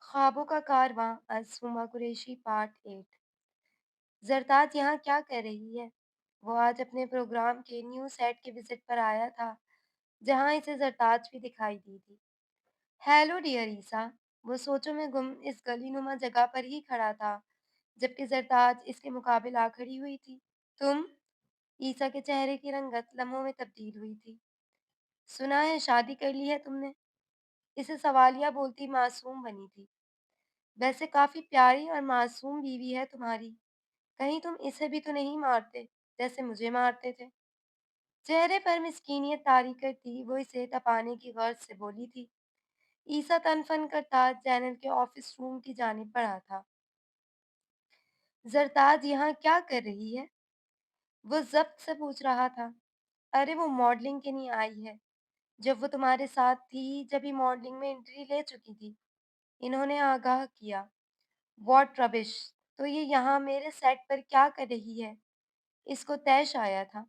ख्वाबों का कारवां अज़्ज़ुमा कुरैशी पार्ट 8। ज़रताज यहाँ क्या कर रही है? वो आज अपने प्रोग्राम के न्यू सेट के विज़िट पर आया था, जहाँ इसे ज़रताज भी दिखाई दी थी। हेलो डियर ईसा। वो सोचों में गुम इस गलीनुमा जगह पर ही खड़ा था, जबकि ज़रताज इसके मुकाबिल आ खड़ी हुई थी। तुम? ईसा के चेहरे की रंगत लम्हों में तब्दील हुई थी। सुना है शादी कर ली है तुमने? इसे सवालिया बोलती मासूम बनी थी। वैसे काफ़ी प्यारी और मासूम बीवी है तुम्हारी। कहीं तुम इसे भी तो नहीं मारते, जैसे मुझे मारते थे? चेहरे पर मिस्कीनियत तारी कर थी, वो इसे तपाने की गर्ज से बोली थी। ईसा तनफन करता जैनल के ऑफिस रूम की जानिब बढ़ा था। जरताज यहाँ क्या कर रही है? वो जब्त से पूछ रहा था। अरे वो मॉडलिंग के लिए आई है। जब वो तुम्हारे साथ थी, जब ही मॉडलिंग में एंट्री ले चुकी थी, इन्होंने आगाह किया। What rubbish. तो ये यहाँ मेरे सेट पर क्या कर रही है? इसको तैश आया था।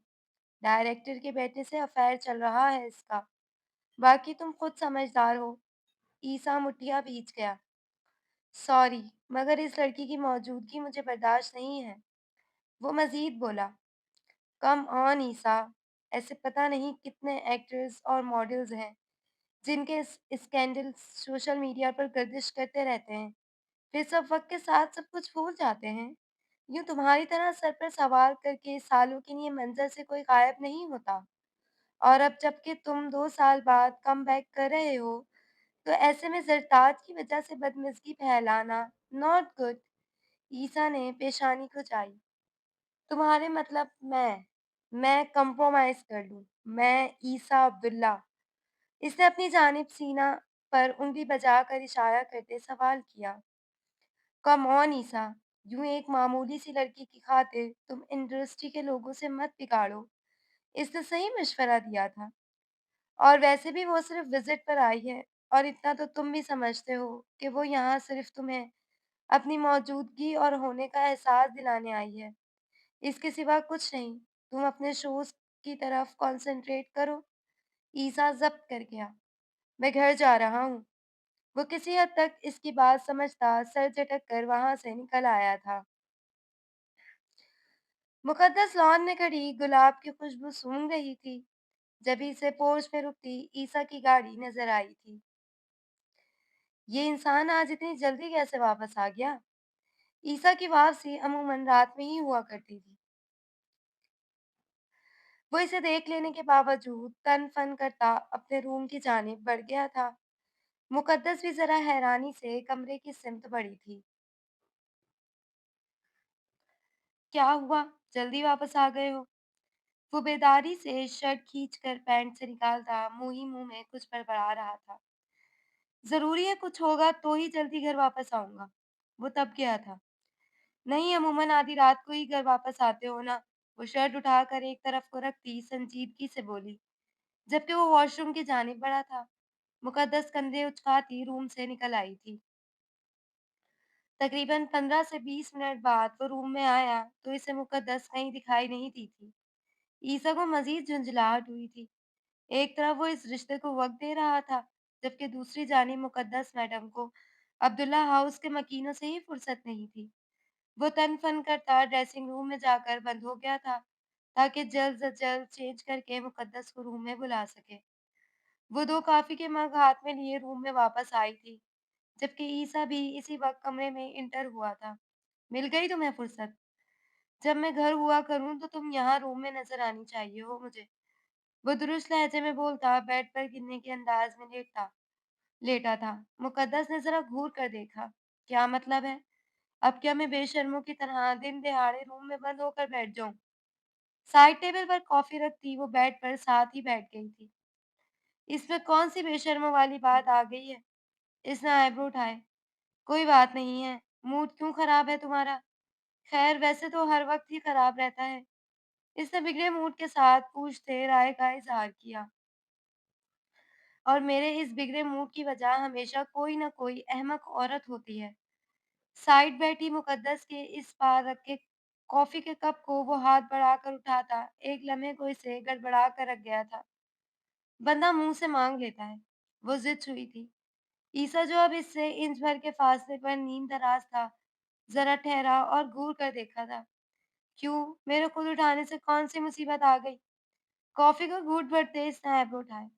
डायरेक्टर के बेटे से अफेयर चल रहा है इसका। बाकी तुम खुद समझदार हो। ईसा मुठिया भींच गया। सॉरी, मगर इस लड़की की मौजूदगी मुझे बर्दाश्त नहीं है। वो मजीद बोला। कम ऑन ईसा। ऐसे पता नहीं कितने एक्टर्स और मॉडल्स हैं जिनके स्कैंडल सोशल मीडिया पर गर्दिश करते रहते हैं, फिर सब वक्त के साथ सब कुछ भूल जाते हैं। यूं तुम्हारी तरह सर पर सवार करके सालों के लिए मंजर से कोई गायब नहीं होता। और अब जबकि तुम 2 साल बाद कमबैक कर रहे हो, तो ऐसे में ज़रताज की वजह से बदमज़गी फैलाना नॉट गुड। ईसा ने पेशानी खुजाई। तुम्हारे मतलब मैं कंप्रोमाइज़ कर लूँ। मैं ईसा अब्दुल्ला। इसने अपनी जानिब सीना पर उँगली बजाकर इशारा करते सवाल किया। कम ऑन ईसा, यूँ एक मामूली सी लड़की की खातिर तुम इंडस्ट्री के लोगों से मत बिगाड़ो। इसने सही मशवरा दिया था। और वैसे भी वो सिर्फ विज़िट पर आई है, और इतना तो तुम भी समझते हो कि वो यहाँ सिर्फ तुम्हें अपनी मौजूदगी और होने का एहसास दिलाने आई है। इसके सिवा कुछ नहीं। तुम अपने शोज़ की तरफ कॉन्सेंट्रेट करो। ईसा ज़ब्त कर गया। मैं घर जा रहा हूँ। वो किसी हद तक इसकी बात समझता सर झटक कर वहाँ से निकल आया था। मुकद्दस लॉन में खड़ी गुलाब की खुशबू सूंघ रही थी, जब से पोर्च में रुकती ईसा की गाड़ी नजर आई थी। ये इंसान आज इतनी जल्दी कैसे वापस आ गया? ईसा की वापसी अमूमन रात में ही हुआ करती थी। वो इसे देख लेने के बावजूद तन फन करता अपने रूम की जानिब बढ़ गया था। मुकद्दस भी जरा हैरानी से कमरे की सिमत बढ़ी थी। क्या हुआ? जल्दी वापस आ गए हो? वो बेदारी से शर्ट खींचकर पैंट से निकालता मुंह ही मुंह में कुछ बड़बड़ा रहा था। जरूरी है कुछ होगा तो ही जल्दी घर वापस आऊंगा। वो तब गया था। नहीं, अमूमन आधी रात को ही घर वापस आते हो ना? वो शर्ट उठाकर एक तरफ को रखती संजीदगी से बोली, जबकि वो वॉशरूम की जानिब बढ़ा था। मुकद्दस कंधे उचकाती रूम से निकल आई थी। तकरीबन 15 से 20 मिनट बाद वो रूम में आया तो इसे मुकद्दस कहीं दिखाई नहीं दी थी। ईसा को मजीद झुंझलाहट हुई थी। एक तरफ वो इस रिश्ते को वक्त दे रहा था, जबकि दूसरी जानिब मुकद्दस मैडम को अब्दुल्ला हाउस के मकीनों से ही फुर्सत नहीं थी। वो तन-फन करता ड्रेसिंग रूम में जाकर बंद हो गया था, ताकि जल्द से जल्द चेंज करके मुकद्दस को रूम में बुला सके। वो 2 कॉफ़ी के मग हाथ में लिए रूम में वापस आई थी, जबकि ईसा भी इसी वक्त कमरे में इंटर हुआ था। मिल गई तुम्हें फुर्सत? जब मैं घर हुआ करूँ तो तुम यहाँ रूम में नज़र आनी चाहिए हो मुझे। वो दुरुस्त लहजे में बोलता बेड पर गिरने के अंदाज में लेटा था। मुकद्दस ने ज़रा घूर कर देखा। क्या मतलब है? अब क्या मैं बेशर्मों की तरह दिन दहाड़े रूम में बंद होकर बैठ जाऊं? साइड टेबल पर कॉफी रखती वो बेड पर साथ ही बैठ गई थी। इसमें कौन सी बेशर्मों वाली बात आ गई है? इसने आईब्रो उठाए। कोई बात नहीं है। मूड क्यों खराब है तुम्हारा? खैर, वैसे तो हर वक्त ही खराब रहता है। इसने बिगड़े मूड के साथ पूछते राय का इजहार किया। और मेरे इस बिगड़े मूड की वजह हमेशा कोई न कोई अहमक औरत होती है। साइड बैठी मुकद्दस के इस पार रखे कॉफी के कप को वो हाथ बढ़ाकर उठाता एक लम्हे को इसे गड़बड़ा कर रख गया था। बंदा मुंह से मांग लेता है। वो जिद हुई थी। ईसा जो अब इससे इंच भर के फासले पर नीम दराज था, ज़रा ठहरा और घूर कर देखा था। क्यों? मेरे खुद उठाने से कौन-सी मुसीबत आ गई? कॉफ़ी का घूँट भरते ही उसने ऐब्रो उठाए।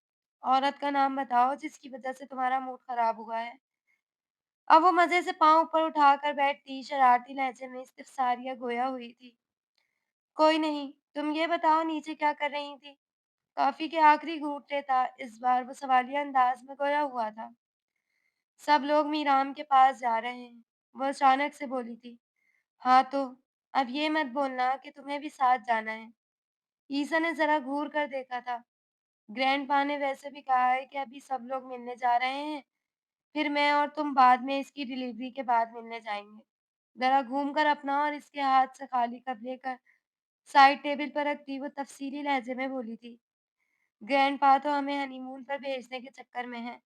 औरत का नाम बताओ जिसकी वज़ह से तुम्हारा मूड ख़राब हुआ है। अब वो मज़े से पाँव ऊपर उठाकर बैठती, शरारती लहज़े में इस्तिफ़सारिया गोया हुई थी। कोई नहीं, तुम ये बताओ नीचे क्या कर रही थी? कॉफ़ी के आखिरी घूँट लेता इस बार वो सवालिया अंदाज़ में गोया हुआ था। सब लोग मीराम के पास जा रहे हैं, वो अचानक से बोली थी। हाँ तो, अब ये मत बोलना कि तुम्हें भी साथ जाना है। ईसा ने ज़रा घूर कर देखा था। ग्रैंडपा ने वैसे भी कहा है कि अभी सब लोग मिलने जा रहे हैं, फिर मैं और तुम बाद में इसकी डिलीवरी के बाद मिलने जाएँगे। ज़रा घूमकर अपना और इसके हाथ से खाली कप लेकर साइड टेबल पर रखती वो तफ़सीली लहज़े में बोली थी। ग्रैंडपा तो हमें हनीमून पर भेजने के चक्कर में हैं।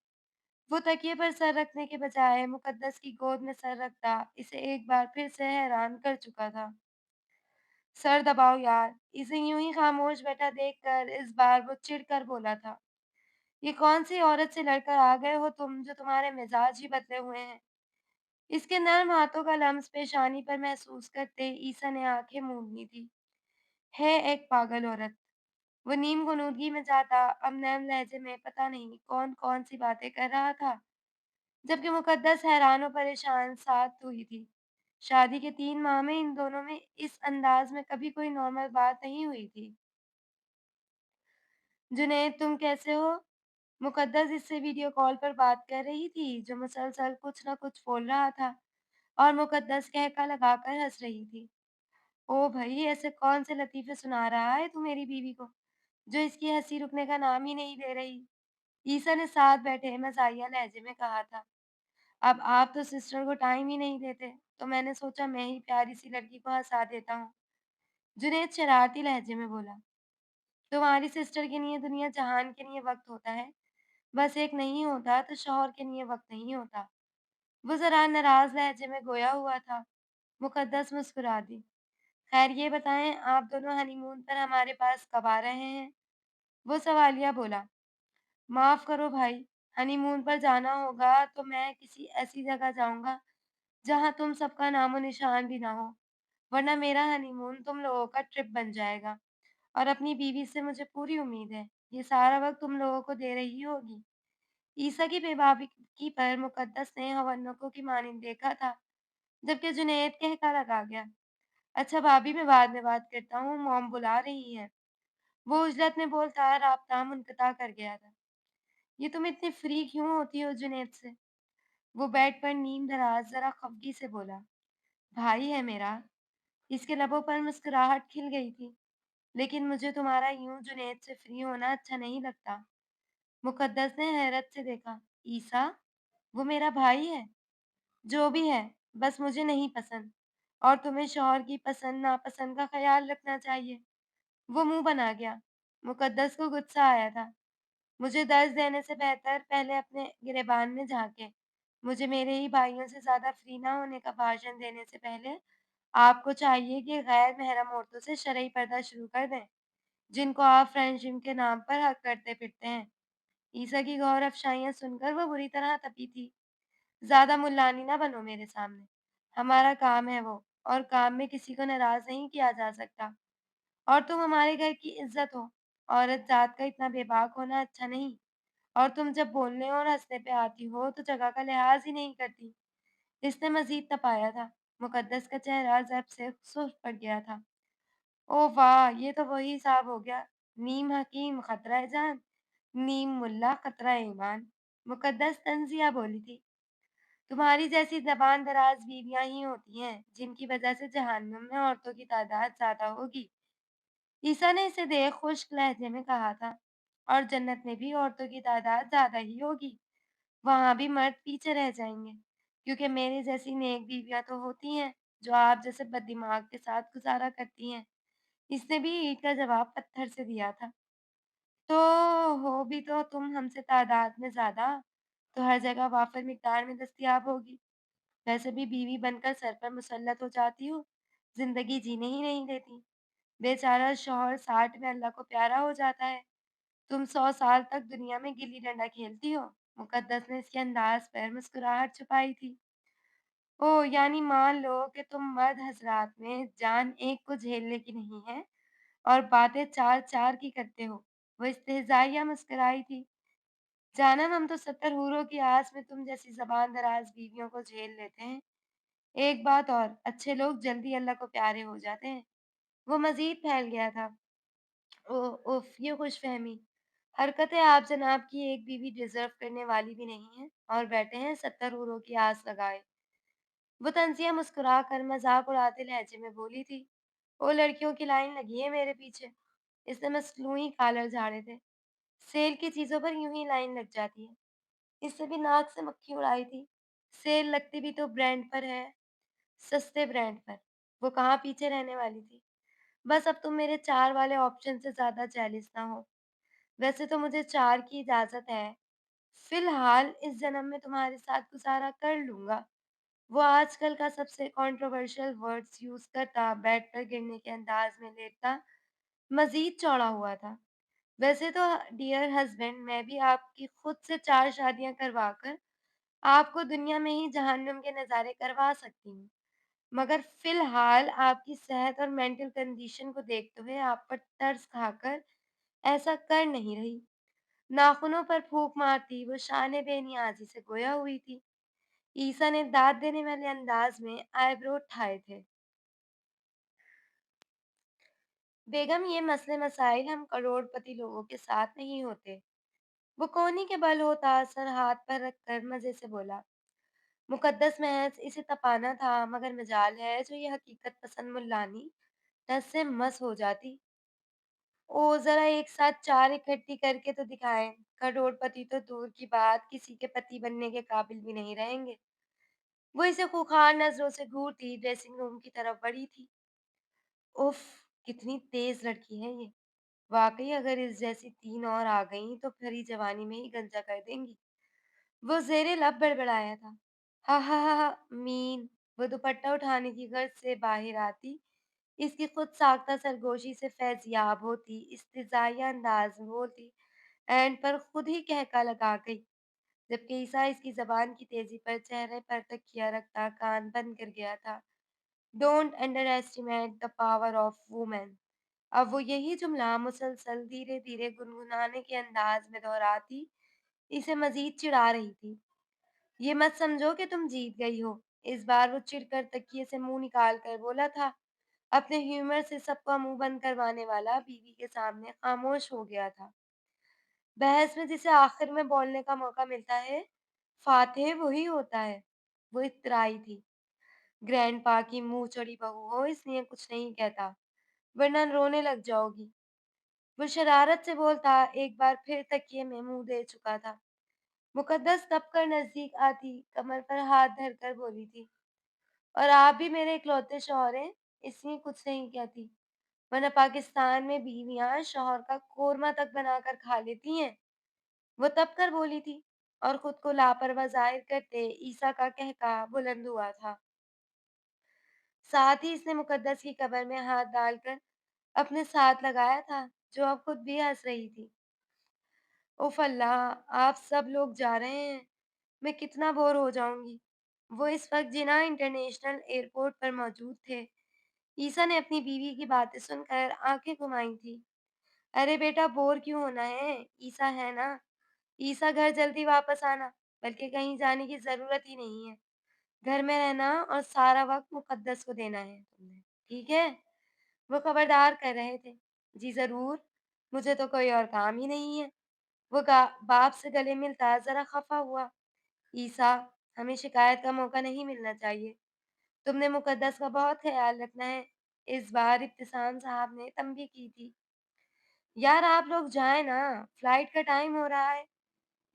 वो तकिए पर सर रखने के बजाय मुक़द्दस की गोद में सर रखता इसे एक बार फिर से हैरान कर चुका था। सर दबाओ यार, इसे यूं ही खामोश बैठा देखकर इस बार वो चिढ़कर बोला था। ये कौन सी औरत से लड़कर आ गए हो तुम जो तुम्हारे मिजाज ही बदले हुए हैं। इसके नर्म हाथों का लम्स पेशानी पर महसूस करते ईसा ने आंखें मूंद ली थी। है एक पागल औरत। वो नीम गुनूदगी में जाता अब नर्म लहजे में पता नहीं कौन कौन सी बातें कर रहा था, जबकि मुकद्दस हैरान और परेशान साथ हुई थी। शादी के 3 माह में इन दोनों में इस अंदाज में कभी कोई नॉर्मल बात नहीं हुई थी। जुनैद तुम कैसे हो? मुकद्दस इससे वीडियो कॉल पर बात कर रही थी, जो मुसलसल कुछ न कुछ बोल रहा था और मुकद्दस कहका लगाकर हंस रही थी। ओ भई, ऐसे कौन से लतीफ़े सुना रहा है तू मेरी बीवी को, जो इसकी हँसी रुकने का नाम ही नहीं ले रही? ईसा ने साथ बैठे मज़ाहिया लहजे में कहा था। अब आप तो सिस्टर को टाइम ही नहीं देते, तो मैंने सोचा मैं ही प्यारी-सी लड़की को हँसा देता हूँ। जुनैद शरारती लहजे में बोला। तुम्हारी सिस्टर के लिए दुनिया जहान के लिए वक़्त होता है, बस एक नहीं होता तो शौहर के लिए वक़्त नहीं होता। वो ज़रा नाराज़ लहजे में गोया हुआ था। मुक़द्दस मुस्कुरा दी। खैर ये बताएँ आप दोनों हनीमून पर हमारे पास कब आ रहे हैं? वो सवालिया बोला। माफ़ करो भाई, हनीमून पर जाना होगा तो मैं किसी ऐसी जगह जाऊँगा जहाँ तुम सबका नामो-निशान भी ना हो, वरना मेरा हनीमून तुम लोगों का ट्रिप बन जाएगा और अपनी बीवी से मुझे पूरी उम्मीद है, ये सारा वक़्त तुम लोगों को दे रही होगी। ईसा की बेबाकी पर मुक़द्दस ने हवन्नों की मानिंद देखा था, जबकि जुनैद कहका लगा गया। अच्छा भाभी मैं बाद में बात करता हूँ, मॉम बुला रही हैं। वो उजलत में बोलता राब्ता मुनक़ता कर गया था। ये तुम इतनी फ्री क्यों होती हो जुनैद से? वो बेड पर नीम दराज ज़रा खफ़गी से बोला। भाई है मेरा। इसके लबों पर मुस्कुराहट खिल गई थी। लेकिन मुझे तुम्हारा यूं जुनैद से फ्री होना अच्छा नहीं लगता। मुक़द्दस ने हैरत से देखा। ईसा, वो मेरा भाई है। जो भी है, बस मुझे नहीं पसंद और तुम्हें शौहर की पसंद नापसंद का ख़्याल रखना चाहिए। वो मुँह बना गया। मुक़द्दस को गुस्सा आया था। मुझे दर्द देने से बेहतर पहले अपने गिरेबान में झाँकें। मुझे मेरे ही भाइयों से ज़्यादा फ्री ना होने का भाषण देने से पहले आपको चाहिए कि गैर महरम औरतों से शरई पर्दा शुरू कर दें, जिनको आप फ्रेंडशिप के नाम पर हक करते फिरते हैं। ईसा की गौर अफ़शाइयाँ सुनकर वो बुरी तरह तपी थी। ज़्यादा मुल्लानी ना बनो मेरे सामने। हमारा काम है वो और काम में किसी को नाराज़ नहीं किया जा सकता। और तुम हमारे घर की इज़्ज़त हो। औरत ज़ात का इतना बेबाक होना अच्छा नहीं। और तुम जब बोलने और हँसने पे आती हो तो जगह का लिहाज ही नहीं करती। इसने मज़ीद तपाया था। मुक़द्दस का चेहरा ज़ब्त से सुर्ख़ पड़ गया था। ओह वाह! ये तो वही हिसाब हो गया। नीम हकीम खतरा जान, नीम मुल्ला खतरा ईमान। मुक़द्दस तंज़िया बोली थी। तुम्हारी जैसी ज़बान दराज़ बीवियाँ ही होती हैं, जिनकी वजह से जहन्नुम में औरतों की तादाद ज़्यादा होगी। ईसा ने इसे देख खुश्क लहजे में कहा था, और जन्नत में भी औरतों की तादाद ज़्यादा ही होगी। वहाँ भी मर्द पीछे रह जाएँगे, क्योंकि मेरे जैसी नेक बीवियाँ तो होती हैं, जो आप जैसे बददिमाग के साथ गुज़ारा करती हैं। इसने भी ईंट का जवाब पत्थर से दिया था। तो हो भी तो तुम हमसे तादाद में ज़्यादा, तो हर जगह वाफ़िर मिक़दार में दस्तयाब होगी। वैसे भी बीवी बनकर सर पर मुसल्लत हो जाती हो, ज़िंदगी जीने ही नहीं देती। बेचारा शौहर 60 में अल्लाह को प्यारा हो जाता है। तुम 100 साल तक दुनिया में गिल्ली-डंडा खेलती हो। मुकद्दस ने इसके अंदाज पर मुस्कुराहट छुपाई थी। ओह! यानी मान लो कि तुम मर्द हज़रात में जान एक को झेलने की नहीं है और बातें चार-चार की करते हो। वो इस्तेज़ाइया मुस्कुराई थी। जानम हम तो 70 हूरों की आस में तुम जैसी ज़बान दराज़ बीवियों को झेल लेते हैं। एक बात और, अच्छे लोग जल्दी अल्लाह को प्यारे हो जाते हैं। वो मज़ीद फैल गया था। ओह! उफ़! ये खुशफ़हमी। हरकतें आप जनाब की एक बीवी डिज़र्व करने वाली भी नहीं हैं और बैठे हैं 70 हूरों की आस लगाए। वो तंज़िया मुस्कुरा कर मज़ाक उड़ाते लहजे में बोली थी, "ओ लड़कियों की लाइन लगी है मेरे पीछे।" इसने मसनूई कॉलर झाड़े थे। सेल की चीज़ों पर यूँ ही लाइन लग जाती है। इससे भी नाक से मक्खी उड़ाई थी। सेल लगती भी तो ब्रांड पर है, सस्ते ब्रांड पर। वो कहाँ पीछे रहने वाली थी। बस अब तुम मेरे 4 वाले ऑप्शन से ज़्यादा जेलस ना हो। वैसे तो मुझे 4 की इजाज़त है। फ़िलहाल इस जन्म में तुम्हारे साथ गुज़ारा कर लूँगा। वो आजकल का सबसे कंट्रोवर्शियल वर्ड्स यूज़ करता, बेड पर गिरने के अंदाज़ में लेटता, मज़ीद चौड़ा हुआ था। वैसे तो डियर हस्बैंड मैं भी आपकी खुद से 4 शादियाँ करवा कर आपको दुनिया में ही जहन्नुम के नज़ारे करवा सकती हूँ। मगर फ़िलहाल आपकी सेहत और मेंटल कंडीशन को देखते हुए आप पर तरस खाकर ऐसा कर नहीं रही। नाख़ुनों पर फूँक मारती वो शान बेनियाज़ी से गोया हुई थी। ईसा ने दाद देने वाले अंदाज़ में आईब्रो उठाए थे। बेगम ये मसले-मसाइल हम करोड़पति लोगों के साथ नहीं होते। वो कोहनी के बल होता सर हाथ पर रखकर मज़े से बोला। मुकद्दस महज़ इसे तपाना था मगर मजाल है जो ये हकीकत पसंद मुल्लानी टस से मस हो जाती। ओ ज़रा एक साथ 4 इकट्ठी करके तो दिखाएँ। करोड़पति तो दूर की बात किसी के पति बनने के काबिल भी नहीं रहेंगे। वो इसे खूंखार नज़रों से घूरती ड्रेसिंग रूम की तरफ बढ़ी थी। उफ़! कितनी तेज़ लड़की है ये। वाक़ई अगर इस जैसी 3 और आ गईं तो भरी जवानी में ही गंजा कर देंगी। वो ज़ेरे लब बड़बड़ाया था। हा हा हा हा मीन। वो दुपट्टा उठाने की गर्ज से बाहर आती, इसकी खुद साख्ता सरगोशी से फैज़याब होती, इस्तिज़ाइया अंदाज़ में बोलती, एंड पर खुद ही कहका लगा गई, जबकि ईसा इसकी ज़बान की तेज़ी पर चेहरे पर तकिया रखता कान बंद कर गया था। Don't under estimate the power of women. अब वो यही जुमला मुसलसल धीरे-धीरे गुनगुनाने के अंदाज में दोहराती, इसे मज़ीद चिढ़ा रही थी। ये मत समझो कि तुम जीत गई हो। इस बार वो चिढ़कर तकिए से मुँह निकाल कर बोला था। अपने ह्यूमर से सबका मुँह बंद करवाने वाला बीवी के सामने खामोश हो गया था। बहस में जिसे आखिर में बोलने का मौका मिलता है, फ़ातिह वही होता है। वो इतराई थी। ग्रैंडपा की मुँह चढ़ी बहू हो इसलिए कुछ नहीं कहता, वरना रोने लग जाओगी। वो शरारत से बोलता एक बार फिर तकिए में मुँह दे चुका था। मुकद्दस दब कर नज़दीक आती, कमर पर हाथ धरकर बोली थी, और आप भी मेरे इकलौते शौहर हैं, इसलिए कुछ नहीं कहती, वरना पाकिस्तान में बीवियाँ शौहर का कोरमा तक बनाकर खा लेती हैं। वो तब कर बोली थी और खुद को लापरवाह ज़ाहिर करते ईसा का कहका बुलंद हुआ था। साथ ही इसने मुकद्दस की कमर में हाथ डालकर अपने साथ लगाया था, जो अब खुद भी हँस रही थी। उफ़ अल्लाह! आप सब लोग जा रहे हैं, मैं कितना बोर हो जाऊँगी। वो इस वक़्त जिना इंटरनेशनल एयरपोर्ट पर मौजूद थे। ईसा ने अपनी बीवी की बातें सुनकर आँखें घुमाई थीं। अरे बेटा बोर क्यों होना है? ईसा है ना? ईसा घर जल्दी वापस आना, बल्कि कहीं जाने की ज़रूरत ही नहीं है। घर में रहना और सारा वक़्त मुक़द्दस को देना है तुमने, ठीक है? वो खबरदार कर रहे थे। जी ज़रूर, मुझे तो कोई और काम ही नहीं है। वो गा बाप से गले मिलता ज़रा ख़फ़ा हुआ। ईसा, हमें शिकायत का मौका नहीं मिलना चाहिए। तुमने मुक़द्दस का बहुत ख़्याल रखना है। इस बार इब्तिसाम साहब ने तंबीह की थी। यार आप लोग जाएँ ना, फ्लाइट का टाइम हो रहा है।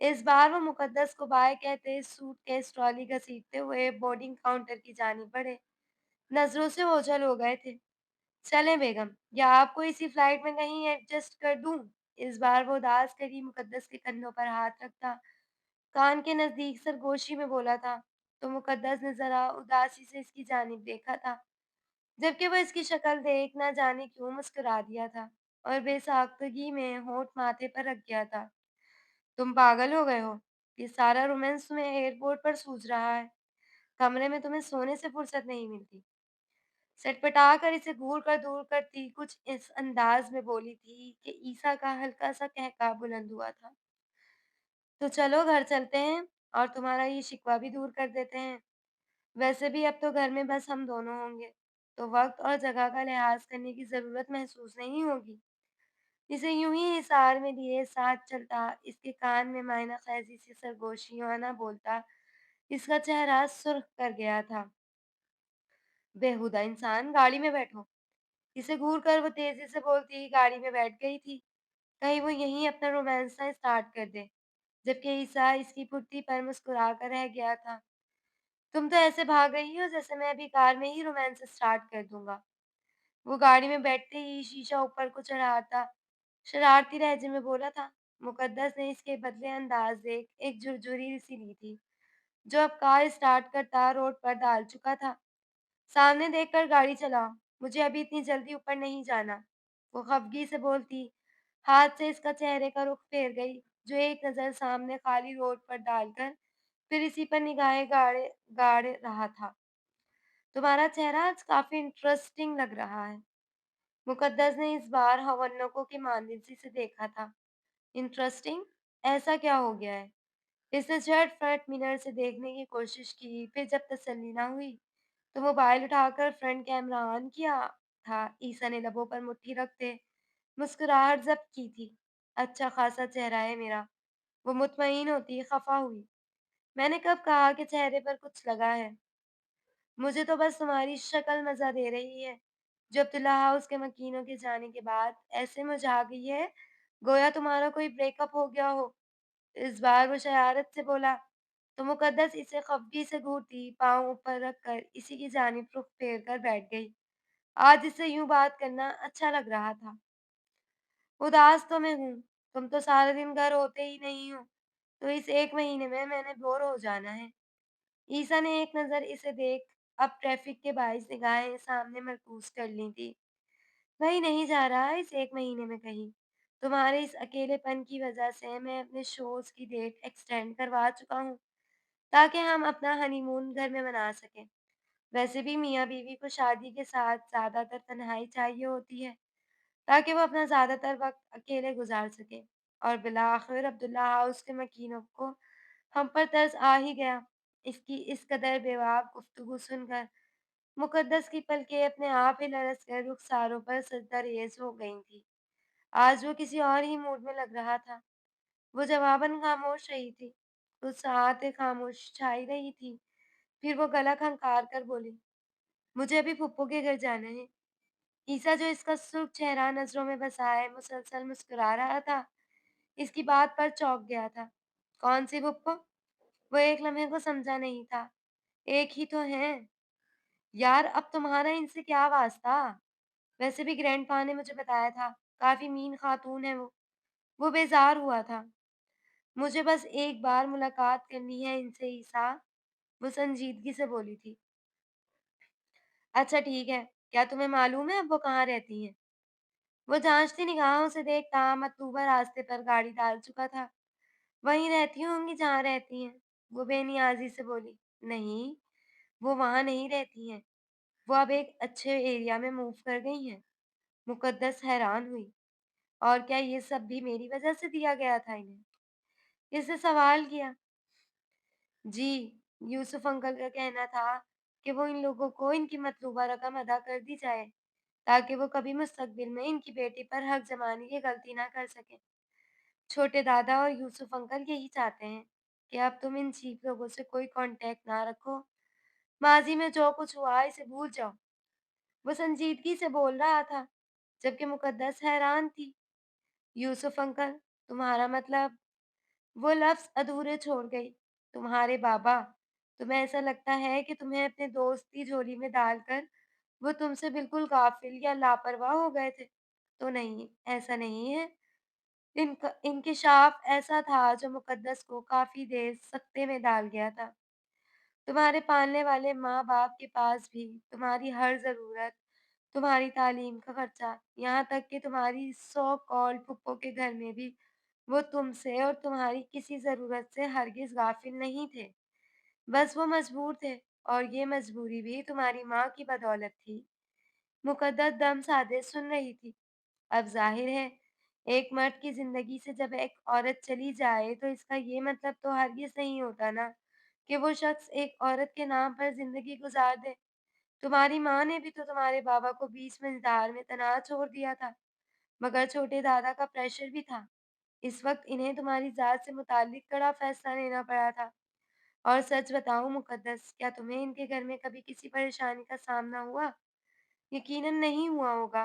इस बार वो मुक़द्दस को बाय कहते सूटकेस ट्रॉली घसीटते हुए बोर्डिंग काउंटर की जानिब बढ़े। नज़रों से ओझल हो गए थे। चलें बेगम, या आपको इसी फ्लाइट में कहीं एडजस्ट कर दूँ? इस बार वो उदास खड़ी मुक़द्दस के कंधों पर हाथ रखता, कान के नज़दीक सरगोशी में बोला था, तो मुक़द्दस ने ज़रा उदासी से इसकी जानिब देखा था, जबकि वो इसकी शक्ल देख ना जाने क्यों मुस्कुरा दिया था और बेसाख्तगी में होंठ माथे पर रख गया था। तुम पागल हो गए हो? ये सारा रोमांस तुम्हें एयरपोर्ट पर सूझ रहा है। कमरे में तुम्हें सोने से फुर्सत नहीं मिलती। सटपटा कर इसे घूर कर दूर करती कुछ इस अंदाज में बोली थी कि ईसा का हल्का सा कहका बुलंद हुआ था। तो चलो घर चलते हैं और तुम्हारा ये शिकवा भी दूर कर देते हैं। वैसे भी अब तो घर में बस हम दोनों होंगे, तो वक्त और जगह का लिहाज करने की जरूरत महसूस नहीं होगी। इसे यूं ही हिसार में लिए साथ चलता, इसके कान में मायना खैजी से सरगोशियाना बोलता, इसका चेहरा सुर्ख कर गया था। बेहुदा इंसान, गाड़ी में बैठो। इसे घूर कर वो तेजी से बोलती ही गाड़ी में बैठ गई थी। कहीं वो यहीं अपना रोमांस ना स्टार्ट कर दे। जबकि ईसा इसकी पुट्टी पर मुस्कुरा कर रह गया था। तुम तो ऐसे भाग रही हो जैसे मैं अभी कार में ही रोमांस स्टार्ट कर दूंगा। वो गाड़ी में बैठते ही शीशा ऊपर को चढ़ाता शरारती लहजे में बोला था। मुकद्दस ने इसके बदले अंदाज देख एक झुरझुरी सी ली थी, जो अब कार स्टार्ट करता रोड पर डाल चुका था। सामने देखकर गाड़ी चलाओ, मुझे अभी इतनी जल्दी ऊपर नहीं जाना, वो खफगी से बोलती। हाथ से इसका चेहरे का रुख फेर गई, जो एक नजर सामने खाली रोड पर डालकर फिर इसी पर निगाहें गाड़े गाड़ रहा था। तुम्हारा चेहरा आज काफी इंटरेस्टिंग लग रहा है। मुकद्दस ने इस बार हवन्नों की मांदिसी से देखा था। इंटरेस्टिंग? ऐसा क्या हो गया है? इसने झटपट मिरर से देखने की कोशिश की, फिर जब तसल्ली ना हुई तो मोबाइल उठाकर फ्रंट कैमरा ऑन किया था। ईसा ने लबों पर मुट्ठी रखते मुस्कुराहट जब्त की थी। अच्छा खासा चेहरा है मेरा। वो मुतमईन होती खफा हुई। मैंने कब कहा कि चेहरे पर कुछ लगा है? मुझे तो बस तुम्हारी शक्ल मज़ा दे रही है, जो अब्दुल्ला हाउस के मकीनों के जाने के बाद ऐसे मुरझा गई है, गोया तुम्हारा कोई ब्रेकअप हो गया हो। इस बार वो शरारत से बोला, तो मुकद्दस इसे खफगी से घूरती पाँव ऊपर रखकर इसी की जानिब रुख फेर कर बैठ गई। आज इससे यूं बात करना अच्छा लग रहा था। उदास तो मैं हूँ, तुम तो सारा दिन घर होते ही नहीं हो, तो इस एक महीने में मैंने बोर हो जाना है। ईसा ने एक नज़र इसे देख अब ट्रैफिक के बाइस निगाहें सामने मरकूज कर ली थी। वही नहीं जा रहा इस एक महीने में कहीं। तुम्हारे इस अकेलेपन की वजह से मैं अपने शोज की डेट एक्सटेंड करवा चुका हूँ, ताकि हम अपना हनीमून घर में मना सकें। वैसे भी मियाँ बीवी को शादी के साथ ज्यादातर तन्हाई चाहिए होती है, ताकि वो अपना ज्यादातर वक्त अकेले गुजार सके। और बिलाखिर अब्दुल्ला हाउस के मकीनों को हम पर तरस आ ही गया। इसकी इस कदर बेवाक गुफ्तगू सुनकर मुकद्दस की पलकें अपने आप ही लरस कर रुखसारों पर सजदा रेज हो गई थी। आज वो किसी और ही मूड में लग रहा था। वो जवाबन खामोश रही थी। कुछ साहतें खामोश छाई रही थी। फिर वो गला खंखार कर बोली, मुझे अभी फुप्पो के घर जाना है। ईसा, जो इसका सुर्ख चेहरा नजरों में बसाए मुसलसल मुस्कुरा रहा था, इसकी बात पर चौंक गया था। कौन सी फुप्पो? वो एक लम्हे को समझा नहीं था। एक ही तो है। यार, अब तुम्हारा इनसे क्या वास्ता? वैसे भी ग्रैंडपा ने मुझे बताया था, काफी मीन खातून है वो। वो बेजार हुआ था। मुझे बस एक बार मुलाकात करनी है इनसे ईसा, वो संजीदगी से बोली थी। अच्छा ठीक है, क्या तुम्हें मालूम है अब वो कहाँ रहती हैं? वो जांचती निगाहों से देखता मतलूबा रास्ते पर गाड़ी डाल चुका था। वहीं रहती होंगी जहाँ रहती हैं, वो बेनियाजी से बोली। नहीं, वो वहाँ नहीं रहती हैं, वो अब एक अच्छे एरिया में मूव कर गई हैं। मुकद्दस हैरान हुई। और क्या ये सब भी मेरी वजह से दिया गया था इन्हें? इसने सवाल किया। जी, यूसुफ अंकल का कहना था कि वो इन लोगों को इनकी मतलूबा रकम अदा कर दी जाए, ताकि वो कभी मुस्तकबिल में इनकी बेटी पर हक जमाने की गलती ना कर सके। छोटे दादा और यूसुफ अंकल यही चाहते हैं कि अब तुम इन चीप लोगों से कोई कांटेक्ट ना रखो। माजी में जो कुछ हुआ इसे भूल जाओ। वो संजीदगी से बोल रहा था, जबकि मुकद्दस हैरान थी। यूसुफ अंकल, तुम्हारा मतलब? वो लफ्ज़ अधूरे छोड़ गई। तुम्हारे बाबा, तुम्हें ऐसा लगता है कि तुम्हें अपने दोस्त की झोली में डालकर वो तुमसे बिल्कुल गाफिल या लापरवाह हो गए थे? तो नहीं, ऐसा नहीं है। इनका इंकिशाफ ऐसा था जो मुकद्दस को काफ़ी देर सकते में डाल गया था। तुम्हारे पालने वाले माँ-बाप के पास भी तुम्हारी हर ज़रूरत, तुम्हारी तालीम का खर्चा, यहाँ तक कि तुम्हारी सो कॉल्ड फूफो के घर में भी वो तुमसे और तुम्हारी किसी ज़रूरत से हरगिज़ गाफ़िल नहीं थे। बस वो मजबूर थे और ये मजबूरी भी तुम्हारी माँ की बदौलत थी। मुकद्दस दम साधे सुन रही थी। अब ज़ाहिर है, एक मर्द की ज़िंदगी से जब एक औरत चली जाए, तो इसका ये मतलब तो हरगिज़ नहीं होता ना कि वो शख्स एक औरत के नाम पर ज़िंदगी गुज़ार दे। तुम्हारी माँ ने भी तो तुम्हारे बाबा को बीच में धार में तनहा छोड़ दिया था, मगर छोटे दादा का प्रेशर भी था। इस वक़्त इन्हें तुम्हारी ज़ात से मुताल्लिक कड़ा फ़ैसला लेना पड़ा था। और सच बताऊँ मुक़द्दस, क्या तुम्हें इनके घर में कभी किसी परेशानी का सामना हुआ? यकीनन नहीं हुआ होगा,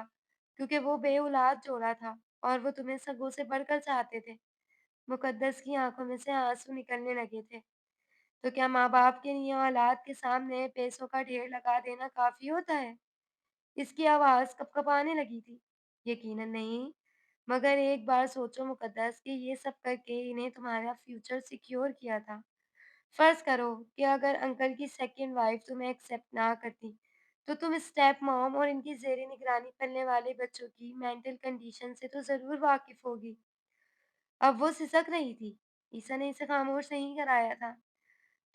क्योंकि वो बेऔलाद जोड़ा था और वो तुम्हें सगों से बढ़कर चाहते थे। मुक़द्दस की आँखों में से आँसू निकलने लगे थे। तो क्या माँ-बाप के लिए औलाद के सामने पैसों का ढेर लगा देना काफ़ी होता है? इसकी आवाज़ कँपकँपाने लगी थी। यकीनन नहीं, मगर एक बार सोचो मुक़द्दस कि ये सब करके इन्हें तुम्हारा फ्यूचर सिक्योर किया था। फ़र्ज़ करो कि अगर अंकल की सेकंड वाइफ़ तुम्हें एक्सेप्ट ना करती, तो तुम स्टेप मॉम और इनकी ज़ेर निगरानी पलने वाले बच्चों की मेंटल कंडीशन से तो ज़रूर वाकिफ़ होगी। अब वो सिसक रही थी। ईसा ने इसे खामोश नहीं कराया था।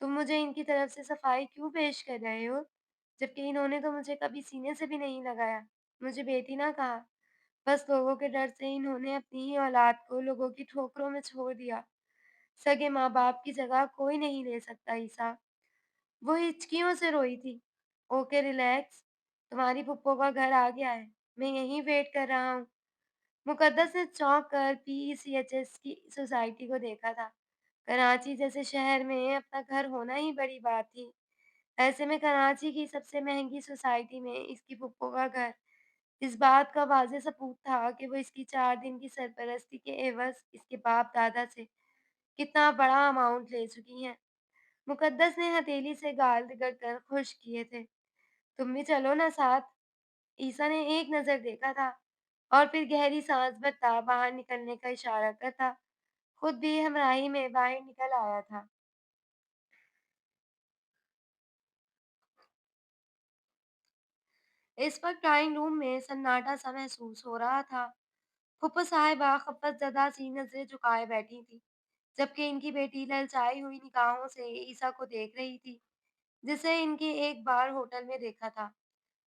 तुम मुझे इनकी तरफ से सफाई क्यों पेश कर रहे हो? जबकि इन्होंने तो मुझे कभी सीने से भी नहीं लगाया, मुझे बेटी ना कहा। बस लोगों के डर से इन्होंने अपनी ही औलाद को लोगों की ठोकरों में छोड़ दिया। सगे माँ-बाप की जगह कोई नहीं ले सकता ईसा। वो हिचकियों से रोई थी। ओके रिलैक्स, तुम्हारी फूफो का घर आ गया है। मैं यहीं वेट कर रहा हूँ। मुकद्दस ने चौंक कर पीसीएचएस की सोसाइटी को देखा था। कराची जैसे शहर में अपना घर होना ही बड़ी बात थी। ऐसे में कराची की सबसे महंगी सोसाइटी में इसकी फूफो का घर इस बात का वाज़ेह सबूत था कि वो इसकी 4 दिन की सरपरस्ती के एवज़ इसके बाप-दादा से कितना बड़ा अमाउंट ले चुकी हैं। मुकद्दस ने हथेली से गाल रगड़कर खुश किए थे। तुम भी चलो ना साथ। ईसा ने एक नज़र देखा था और फिर गहरी सांस भरता बाहर निकलने का इशारा करता खुद भी हमराही में बाहर निकल आया था। इस वक्त ड्राइंग रूम में सन्नाटा सा महसूस हो रहा था। फूफो साहिबा खफ़्फ़त-ज़दा सी नज़रें झुकाए बैठी थी, जबकि इनकी बेटी ललचाई हुई निगाहों से ईसा को देख रही थी, जिसे इनके एक बार होटल में देखा था